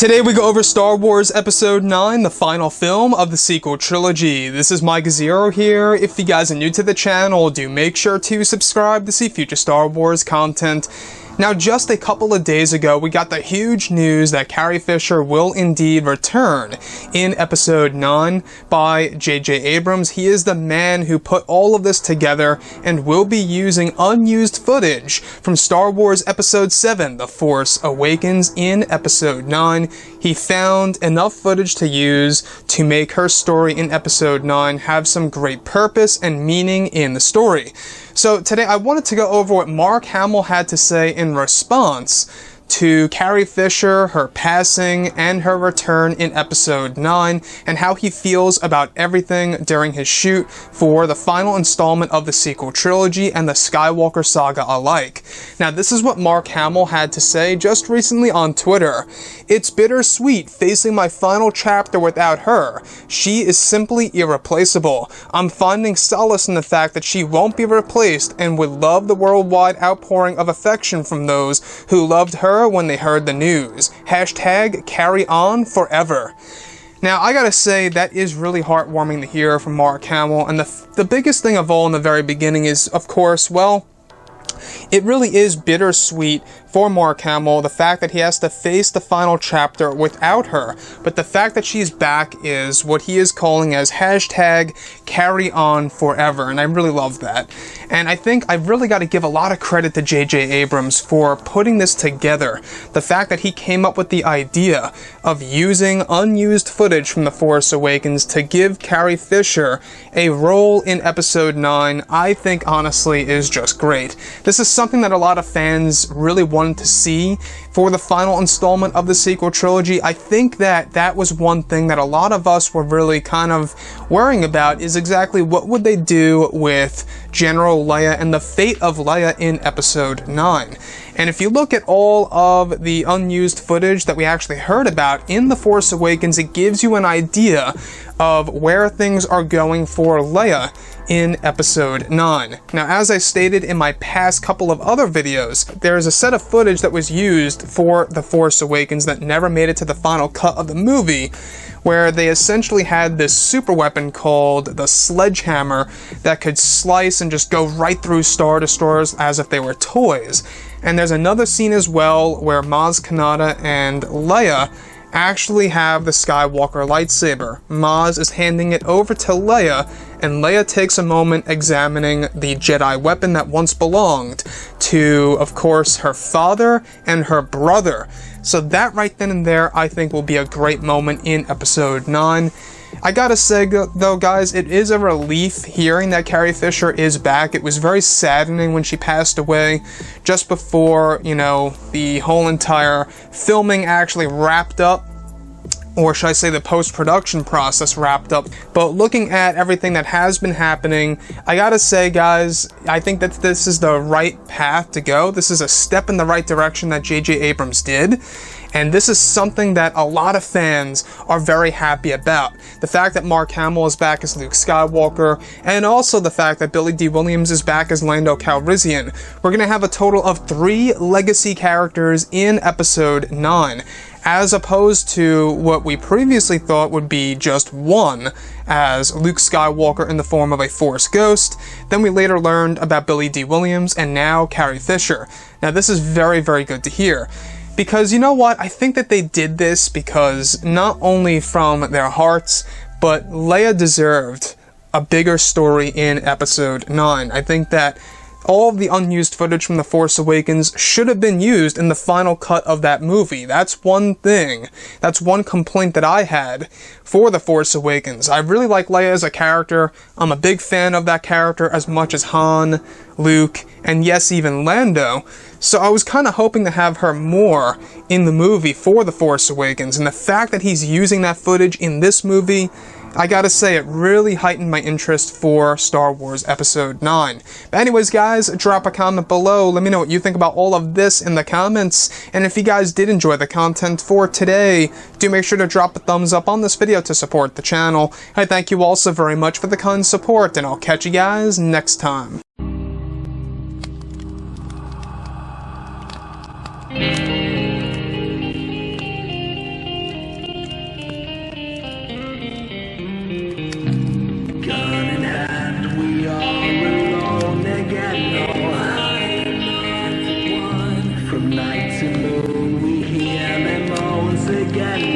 Today we go over Star Wars Episode 9, the final film of the sequel trilogy. This is Mike Zero here. If you guys are new to the channel, do make sure to subscribe to see future Star Wars content. Now, just a couple of days ago, we got the huge news that Carrie Fisher will indeed return in Episode 9 by J.J. Abrams. He is the man who put all of this together and will be using unused footage from Star Wars Episode 7, The Force Awakens, in Episode 9. He found enough footage to use to make her story in Episode 9 have some great purpose and meaning in the story. So today I wanted to go over what Mark Hamill had to say in response to Carrie Fisher, her passing, and her return in Episode 9, and how he feels about everything during his shoot for the final installment of the sequel trilogy and the Skywalker saga alike. Now, this is what Mark Hamill had to say just recently on Twitter. "It's bittersweet facing my final chapter without her. She is simply irreplaceable. I'm finding solace in the fact that she won't be replaced and would love the worldwide outpouring of affection from those who loved her when they heard the news. Hashtag carry on forever." Now, I gotta say, that is really heartwarming to hear from Mark Hamill, and the biggest thing of all in the very beginning is, of course, well, it really is bittersweet for Mark Hamill, the fact that he has to face the final chapter without her, but the fact that she's back is what he is calling as hashtag carry on forever, and I really love that. And I think I've really got to give a lot of credit to J.J. Abrams for putting this together. The fact that he came up with the idea of using unused footage from The Force Awakens to give Carrie Fisher a role in Episode 9, I think honestly is just great. This is something that a lot of fans really wanted to see for the final installment of the sequel trilogy. I think that was one thing that a lot of us were really kind of worrying about, is exactly what would they do with General Leia and the fate of Leia in Episode 9. And if you look at all of the unused footage that we actually heard about in The Force Awakens, it gives you an idea of where things are going for Leia in Episode 9. Now, as I stated in my past couple of other videos, there is a set of footage that was used for The Force Awakens that never made it to the final cut of the movie, where they essentially had this super weapon called the Sledgehammer that could slice and just go right through Star Destroyers as if they were toys. And there's another scene as well where Maz Kanata and Leia actually have the Skywalker lightsaber. Maz is handing it over to Leia, and Leia takes a moment examining the Jedi weapon that once belonged to, of course, her father and her brother. So that right then and there, I think, will be a great moment in Episode 9. I gotta say, though, guys, it is a relief hearing that Carrie Fisher is back. It was very saddening when she passed away just before, the whole entire filming actually wrapped up. Or should I say the post-production process wrapped up. But looking at everything that has been happening, I gotta say, guys, I think that this is the right path to go. This is a step in the right direction that J.J. Abrams did. And this is something that a lot of fans are very happy about. The fact that Mark Hamill is back as Luke Skywalker, and also the fact that Billy Dee Williams is back as Lando Calrissian. We're gonna have a total of 3 legacy characters in Episode 9, as opposed to what we previously thought would be just one, as Luke Skywalker in the form of a Force ghost. Then we later learned about Billy Dee Williams, and now Carrie Fisher. Now, this is very, very good to hear. Because you know what? I think that they did this because not only from their hearts, but Leia deserved a bigger story in Episode 9. I think that all of the unused footage from The Force Awakens should have been used in the final cut of that movie. That's one thing. That's one complaint that I had for The Force Awakens. I really like Leia as a character. I'm a big fan of that character as much as Han, Luke, and yes, even Lando. So I was kind of hoping to have her more in the movie for The Force Awakens, and the fact that he's using that footage in this movie, I gotta say, it really heightened my interest for Star Wars Episode 9. But anyways, guys, drop a comment below. Let me know what you think about all of this in the comments. And if you guys did enjoy the content for today, do make sure to drop a thumbs up on this video to support the channel. I thank you all so very much for the kind support, and I'll catch you guys next time. soon we hear them once again.